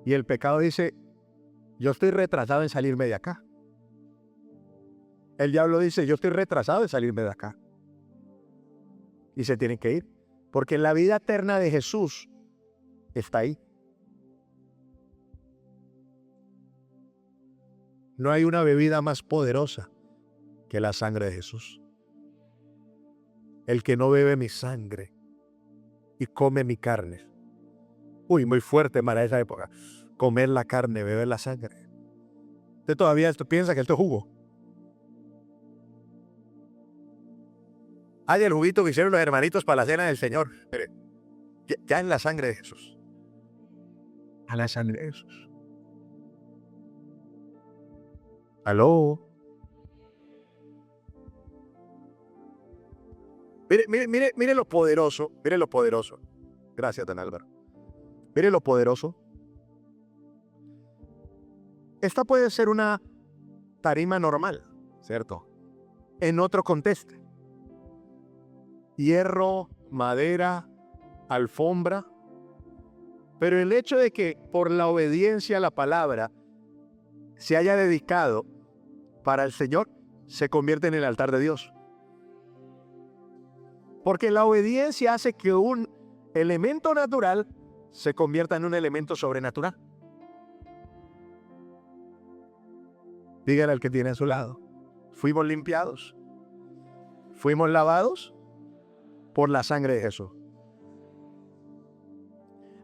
Y el pecado dice, yo estoy retrasado en salirme de acá. El diablo dice, yo estoy retrasado en salirme de acá. Y se tienen que ir. Porque la vida eterna de Jesús está ahí. No hay una bebida más poderosa que la sangre de Jesús. El que no bebe mi sangre y come mi carne. Uy, muy fuerte para esa época. Comer la carne, beber la sangre. Usted todavía piensa que esto es jugo. Hay el juguito que hicieron los hermanitos para la cena del Señor. Mire, ya en la sangre de Jesús. A la sangre de Jesús. ¿Aló? Mire lo poderoso. Mire lo poderoso. Gracias, don Álvaro. Mire lo poderoso. Esta puede ser una tarima normal, ¿cierto? En otro contexto. Hierro, madera, alfombra. Pero el hecho de que por la obediencia a la palabra se haya dedicado para el Señor, se convierte en el altar de Dios. Porque la obediencia hace que un elemento natural se convierta en un elemento sobrenatural. Dígale al que tiene a su lado, fuimos limpiados, fuimos lavados por la sangre de Jesús.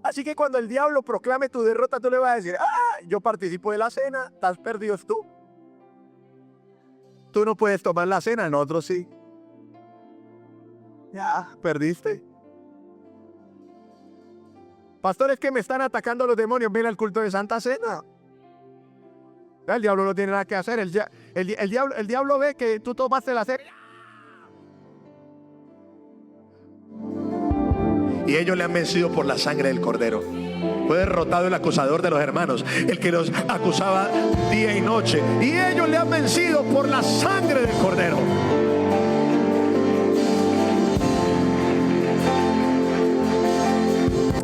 Así que cuando el diablo proclame tu derrota, tú le vas a decir, yo participo de la cena, estás perdido tú. Tú no puedes tomar la cena, nosotros sí. Ya, perdiste. Pastores que me están atacando los demonios, ven al culto de Santa Cena. El diablo no tiene nada que hacer. El diablo ve que tú tomaste la cena. Y ellos le han vencido por la sangre del Cordero. Fue derrotado el acusador de los hermanos, el que los acusaba día y noche. Y ellos le han vencido por la sangre del Cordero.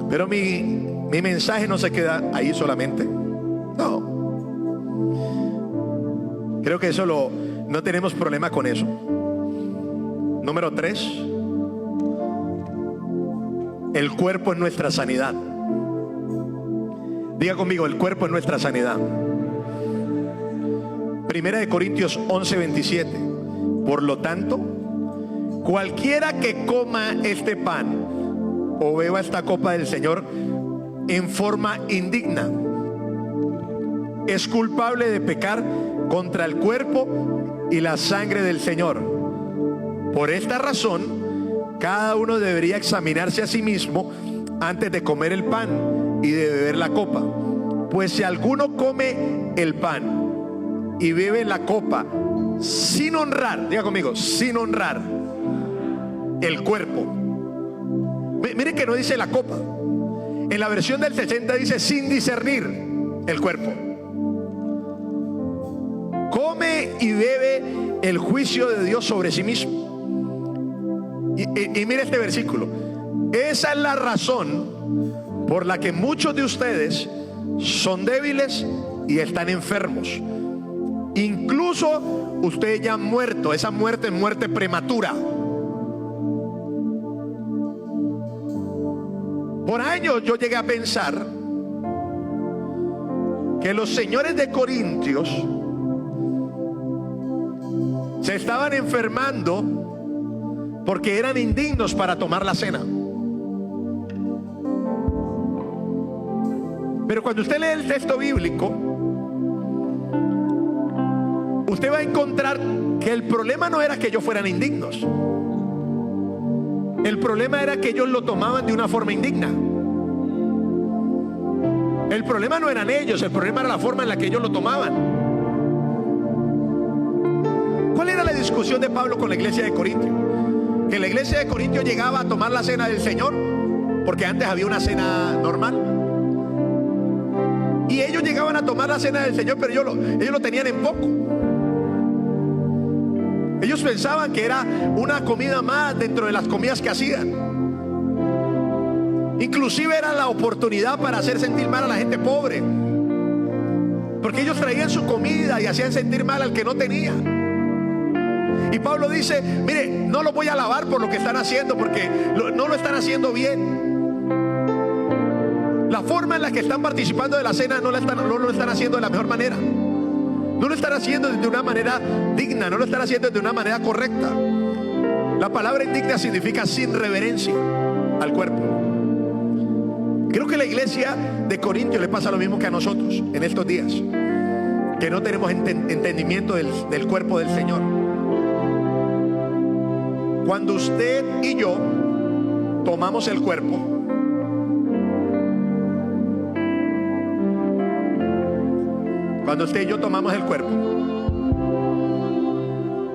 Pero mi mensaje no se queda ahí solamente. No. Creo que eso no tenemos problema con eso. Número 3. El cuerpo es nuestra sanidad. Diga conmigo, el cuerpo es nuestra sanidad. Primera de Corintios 11:27. Por lo tanto, cualquiera que coma este pan o beba esta copa del Señor en forma indigna es culpable de pecar contra el cuerpo y la sangre del Señor. Por esta razón, cada uno debería examinarse a sí mismo antes de comer el pan y de beber la copa. Pues si alguno come el pan y bebe la copa sin honrar, diga conmigo, sin honrar el cuerpo. Mire que no dice la copa. En la versión del 60 dice sin discernir el cuerpo. Come y bebe el juicio de Dios sobre sí mismo. Y mire este versículo. Esa es la razón por la que muchos de ustedes son débiles y están enfermos. Incluso ustedes ya han muerto. Esa muerte es muerte prematura. Por años yo llegué a pensar que los señores de Corintios se estaban enfermando porque eran indignos para tomar la cena. Pero cuando usted lee el texto bíblico, usted va a encontrar que el problema no era que ellos fueran indignos. El problema era que ellos lo tomaban de una forma indigna. El problema no eran ellos, el problema era la forma en la que ellos lo tomaban. ¿Cuál era la discusión de Pablo con la iglesia de Corintio? Que la iglesia de Corintio llegaba a tomar la cena del Señor, porque antes había una cena normal. Y ellos llegaban a tomar la cena del Señor, pero ellos lo tenían en poco. Ellos pensaban que era una comida más dentro de las comidas que hacían. Inclusive era la oportunidad para hacer sentir mal a la gente pobre, porque ellos traían su comida y hacían sentir mal al que no tenía. Y Pablo dice: mire, no lo voy a alabar por lo que están haciendo, porque no lo están haciendo bien. La forma en la que están participando de la cena no lo están haciendo de la mejor manera. No lo están haciendo de una manera digna, no lo están haciendo de una manera correcta. La palabra indigna significa sin reverencia al cuerpo. Creo que a la iglesia de Corintio le pasa lo mismo que a nosotros en estos días, que no tenemos entendimiento del cuerpo del Señor. Cuando usted y yo tomamos el cuerpo, cuando usted y yo tomamos el cuerpo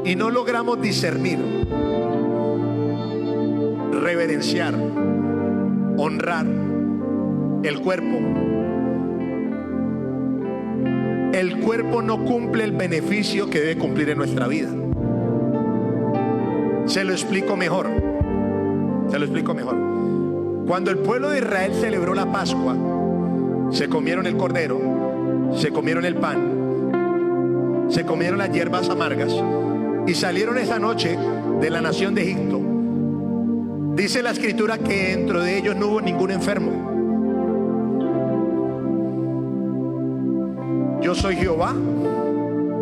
y no logramos discernir, reverenciar, honrar el cuerpo no cumple el beneficio que debe cumplir en nuestra vida. Se lo explico mejor. Cuando el pueblo de Israel celebró la Pascua, se comieron el cordero, se comieron el pan, se comieron las hierbas amargas y salieron esa noche de la nación de Egipto. Dice la escritura que dentro de ellos no hubo ningún enfermo. Yo soy Jehová,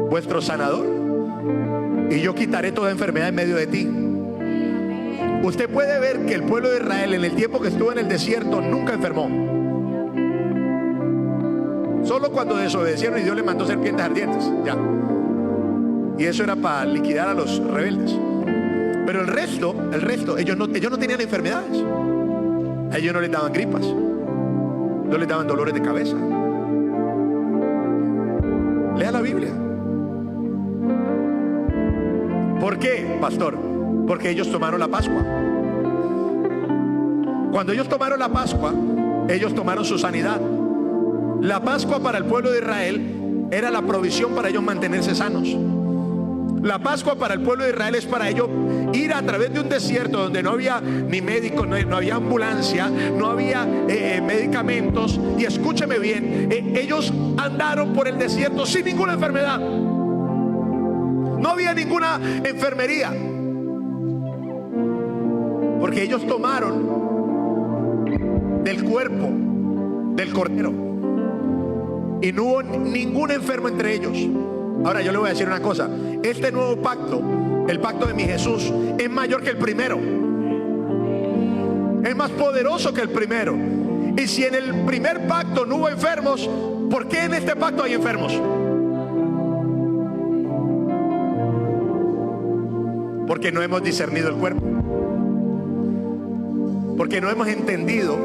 vuestro sanador, y yo quitaré toda enfermedad en medio de ti. Usted puede ver que el pueblo de Israel en el tiempo que estuvo en el desierto nunca enfermó. Solo cuando desobedecieron y Dios le mandó serpientes ardientes, ya. Y eso era para liquidar a los rebeldes. Pero el resto, ellos no tenían enfermedades. A ellos no les daban gripas, no les daban dolores de cabeza. Lea la Biblia. ¿Por qué, pastor? Porque ellos tomaron la Pascua. Cuando ellos tomaron la Pascua, ellos tomaron su sanidad. La Pascua para el pueblo de Israel era la provisión para ellos mantenerse sanos. La Pascua para el pueblo de Israel es para ellos ir a través de un desierto donde no había ni médicos, no había ambulancia, no había medicamentos. Y escúcheme bien, ellos andaron por el desierto sin ninguna enfermedad. No había ninguna enfermería, porque ellos tomaron del cuerpo del cordero y no hubo ningún enfermo entre ellos. Ahora yo le voy a decir una cosa: este nuevo pacto, el pacto de mi Jesús, es mayor que el primero, es más poderoso que el primero. Y si en el primer pacto no hubo enfermos, ¿por qué en este pacto hay enfermos? Porque no hemos discernido el cuerpo, porque no hemos entendido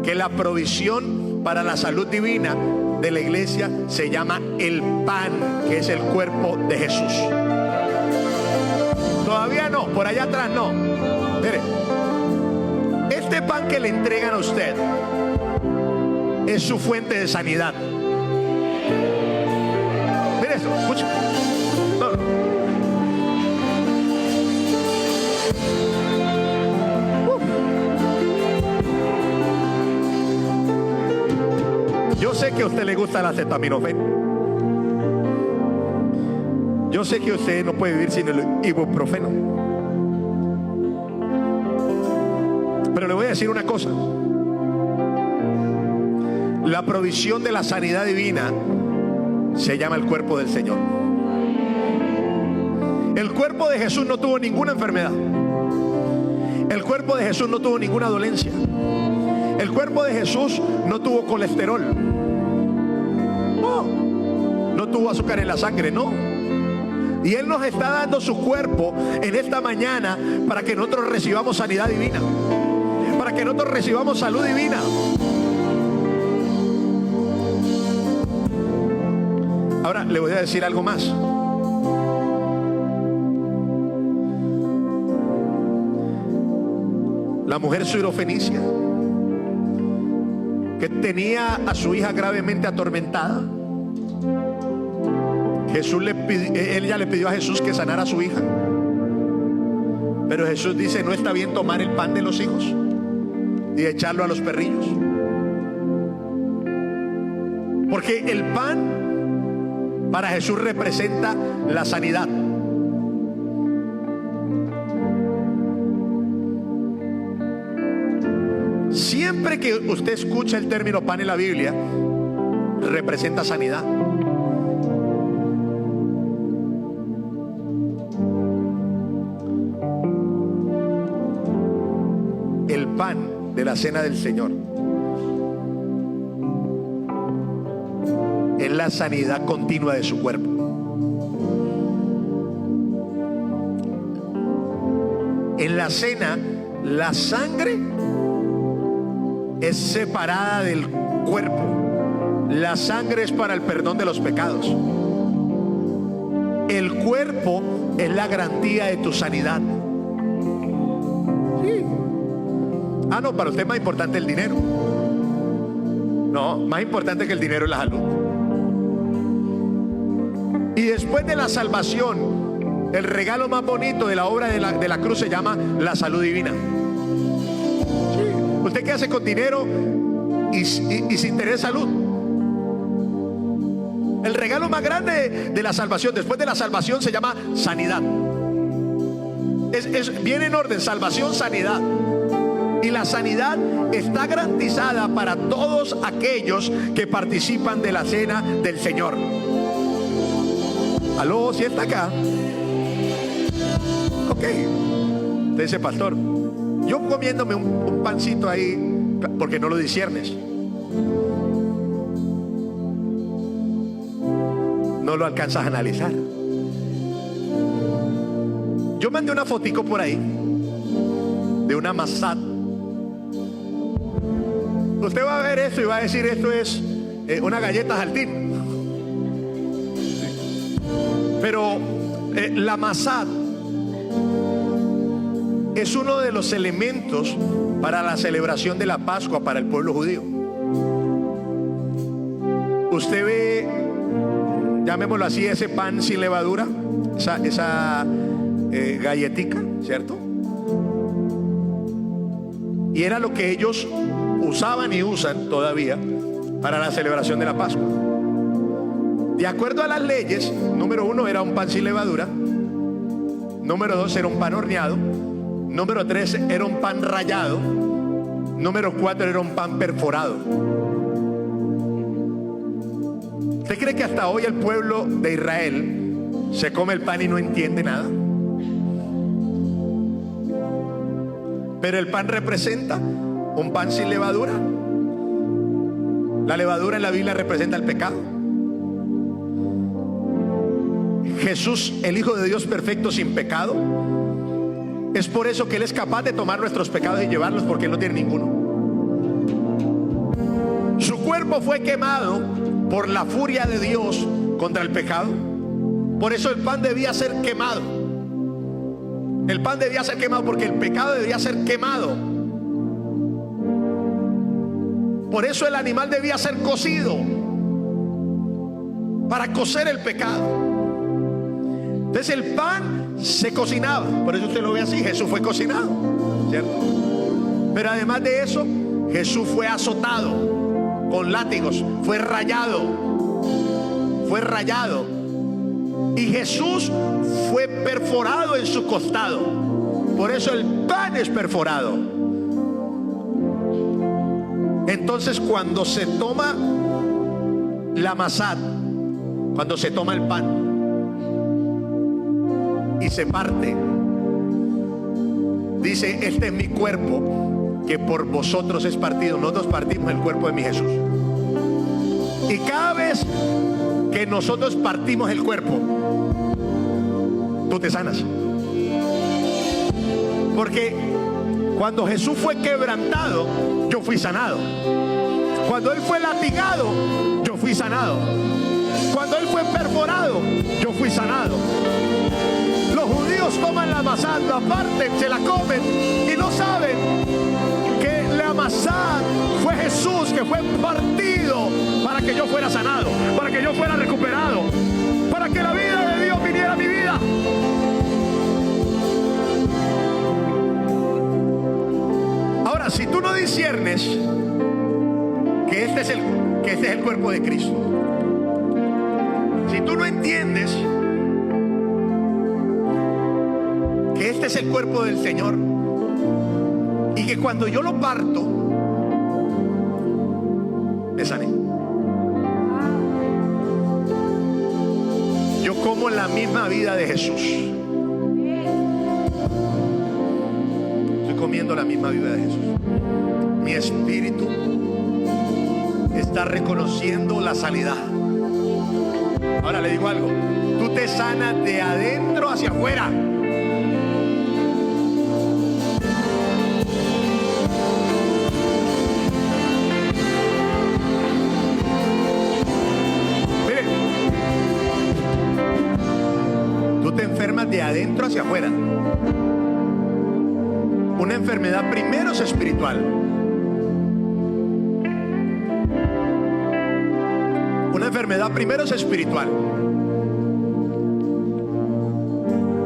que la provisión para la salud divina de la iglesia se llama el pan, que es el cuerpo de Jesús. Todavía no, por allá atrás no. Mire, este pan que le entregan a usted es su fuente de sanidad. Mire eso, escucha. No. Yo sé que a usted le gusta el acetaminofén. Yo sé que usted no puede vivir sin el ibuprofeno. Pero le voy a decir una cosa: la provisión de la sanidad divina se llama el cuerpo del Señor. El cuerpo de Jesús no tuvo ninguna enfermedad. El cuerpo de Jesús no tuvo ninguna dolencia. El cuerpo de Jesús no tuvo colesterol. No tuvo azúcar en la sangre, no. Y Él nos está dando su cuerpo en esta mañana para que nosotros recibamos sanidad divina, para que nosotros recibamos salud divina. Ahora le voy a decir algo más. La mujer sirofenicia, que tenía a su hija gravemente atormentada, ella le pidió a Jesús que sanara a su hija. Pero Jesús dice: no está bien tomar el pan de los hijos y echarlo a los perrillos. Porque el pan para Jesús representa la sanidad. Siempre que usted escucha el término pan en la Biblia, representa sanidad. El pan de la cena del Señor es la sanidad continua de su cuerpo. En la cena, la sangre es separada del cuerpo. La sangre es para el perdón de los pecados. El cuerpo es la garantía de tu sanidad. Sí. Ah, no, para usted es más importante el dinero. No, más importante que el dinero es la salud. Y después de la salvación, el regalo más bonito de la obra de la cruz se llama la salud divina. ¿Usted qué hace con dinero y sin tener salud? El regalo más grande de la salvación, después de la salvación, se llama sanidad. Viene en orden: salvación, sanidad. Y la sanidad está garantizada para todos aquellos que participan de la cena del Señor. ¿Aló? ¿Sí está acá? Ok. Usted dice: pastor, yo comiéndome un pancito ahí, porque no lo disiernes. No lo alcanzas a analizar. Yo mandé una fotico por ahí de una masat. Usted va a ver esto y va a decir: esto es una galleta Jaltín. Pero la masat es uno de los elementos para la celebración de la Pascua para el pueblo judío. Usted ve, llamémoslo así, ese pan sin levadura, esa galletica, ¿cierto? Y era lo que ellos usaban y usan todavía para la celebración de la Pascua. De acuerdo a las leyes, número 1 era un pan sin levadura, número 2 era un pan horneado, número 3 era un pan rallado, número 4 era un pan perforado. ¿Usted cree que hasta hoy el pueblo de Israel se come el pan y no entiende nada? Pero el pan representa un pan sin levadura. La levadura en la Biblia representa el pecado. Jesús, el Hijo de Dios perfecto, sin pecado, es por eso que Él es capaz de tomar nuestros pecados y llevarlos, porque Él no tiene ninguno. Su cuerpo fue quemado por la furia de Dios contra el pecado. Por eso el pan debía ser quemado. El pan debía ser quemado porque el pecado debía ser quemado. Por eso el animal debía ser cocido, para cocer el pecado. Entonces el pan se cocinaba. Por eso usted lo ve así: Jesús fue cocinado, ¿cierto? Pero además de eso, Jesús fue azotado con látigos, fue rayado. Y Jesús fue perforado en su costado. Por eso el pan es perforado. Entonces, cuando se toma la masad, cuando se toma el pan y se parte, dice: este es mi cuerpo que por vosotros es partido. Nosotros partimos el cuerpo de mi Jesús. Y cada vez que nosotros partimos el cuerpo, tú te sanas. Porque cuando Jesús fue quebrantado, yo fui sanado. Cuando Él fue latigado, yo fui sanado. Cuando Él fue perforado, yo fui sanado. Los judíos toman la masad, la parten, se la comen y no saben que la masad fue Jesús, que fue partido para que yo fuera sanado, para que yo fuera recuperado, para que la vida de Dios viniera a mi vida. Ahora, si tú no disciernes que este es el cuerpo de Cristo, si tú no entiendes que este es el cuerpo del Señor y que cuando yo lo parto me sané, yo como la misma vida de Jesús. Estoy comiendo la misma vida de Jesús. Mi espíritu está reconociendo la sanidad. Ahora le digo algo: tú te sanas de adentro hacia afuera. Mire, tú te enfermas de adentro hacia afuera. Una enfermedad primero es espiritual. Una enfermedad primero es espiritual.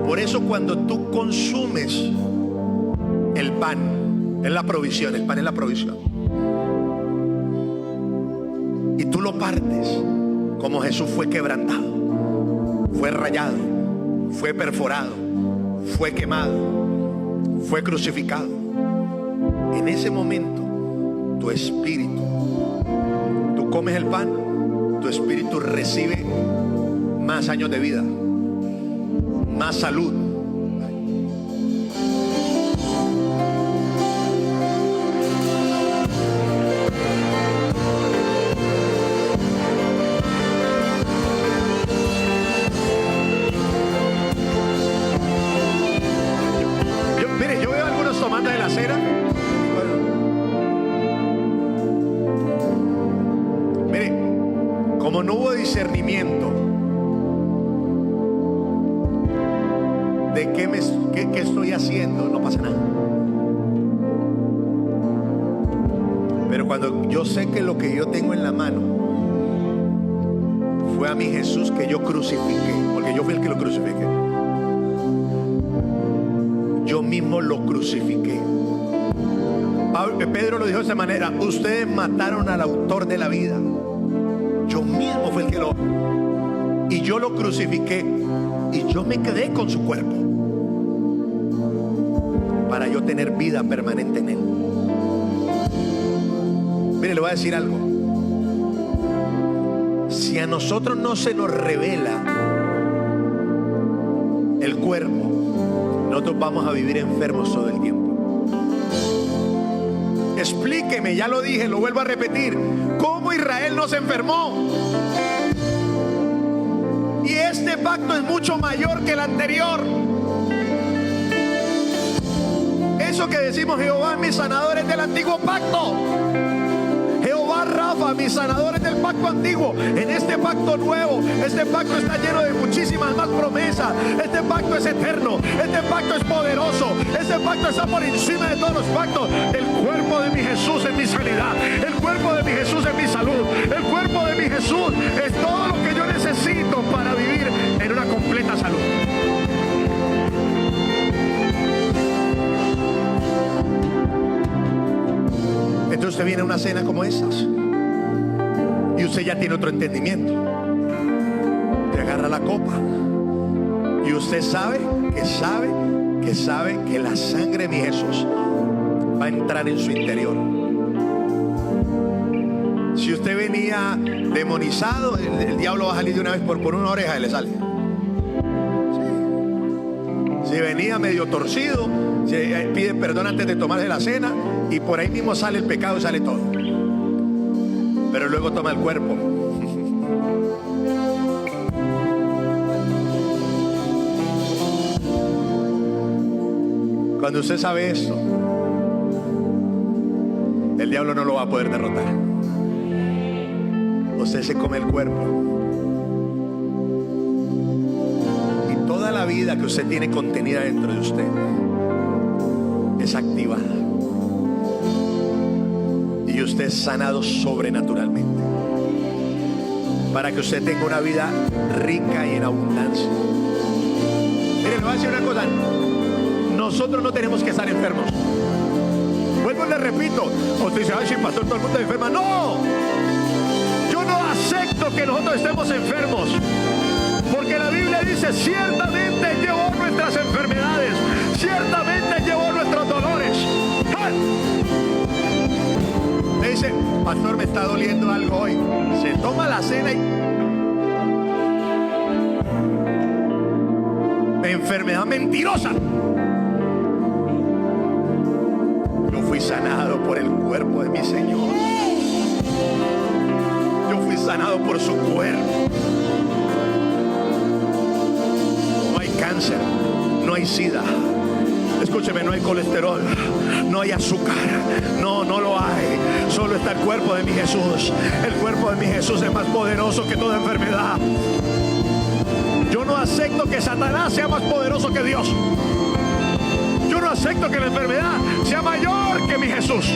Por eso cuando tú consumes el pan, es la provisión, el pan es la provisión, y tú lo partes, como Jesús fue quebrantado, fue rayado, fue perforado, fue quemado, fue crucificado, en ese momento tu espíritu, tú comes el pan, tu espíritu recibe más años de vida, más salud. Mire, yo veo a algunos tomando de la cera. Mire, como no hubo discernimiento de qué estoy haciendo, no pasa nada. Pero cuando yo sé que lo que yo tengo en la mano fue a mi Jesús que yo crucifiqué, porque yo fui el que lo crucifiqué, yo mismo lo crucifiqué. Pedro lo dijo de esa manera: ustedes mataron al autor de la vida. Yo mismo fui el que y yo lo crucifiqué, y yo me quedé con su cuerpo para yo tener vida permanente en él. Mire, le voy a decir algo: si a nosotros no se nos revela el cuerpo, nosotros vamos a vivir enfermos todo el tiempo. Explíqueme, ya lo dije, lo vuelvo a repetir, ¿cómo Israel no se enfermó? Y este pacto es mucho mayor que el anterior. Eso que decimos: Jehová mis sanadores del antiguo pacto, Jehová Rafa mis sanadores del pacto antiguo. En este pacto nuevo, este pacto está lleno de muchísimas más promesas. Este pacto es eterno, este pacto es poderoso, este pacto está por encima de todos los pactos. El cuerpo de mi Jesús es mi sanidad, el cuerpo de mi Jesús es mi salud, el cuerpo de mi Jesús es todo lo que yo necesito para vivir en una completa salud. Entonces usted viene a una cena como esas y usted ya tiene otro entendimiento. Te agarra la copa y usted sabe que la sangre de mi Jesús va a entrar en su interior. Si usted venía demonizado, el diablo va a salir de una vez por una oreja y le sale. Sí. Si venía medio torcido, pide perdón antes de tomarse la cena y por ahí mismo sale el pecado y sale todo. Pero luego toma el cuerpo. Cuando usted sabe esto, el diablo no lo va a poder derrotar. Usted se come el cuerpo. Y toda la vida que usted tiene contenida dentro de usted es activada. Y usted es sanado sobrenaturalmente. Para que usted tenga una vida rica y en abundancia. Mire, le voy a decir una cosa. Nosotros no tenemos que estar enfermos. Vuelvo y le repito. Usted dice, ay, sí, pastor, todo el mundo está enfermo. ¡No! Yo no acepto que nosotros estemos enfermos. Porque la Biblia dice, ciertamente llevó nuestras enfermedades. Ciertamente llevó nuestros dolores. ¡Ah! Le dice, pastor, me está doliendo algo hoy. Se toma la cena y... enfermedad mentirosa. Yo fui sanado por el cuerpo de mi Señor. Yo fui sanado por su cuerpo. No hay cáncer, no hay sida. Escúcheme, no hay colesterol, no hay azúcar, no lo hay. Solo está el cuerpo de mi Jesús. El cuerpo de mi Jesús es más poderoso que toda enfermedad. Yo no acepto que Satanás sea más poderoso que Dios. Yo no acepto que la enfermedad sea mayor que mi Jesús.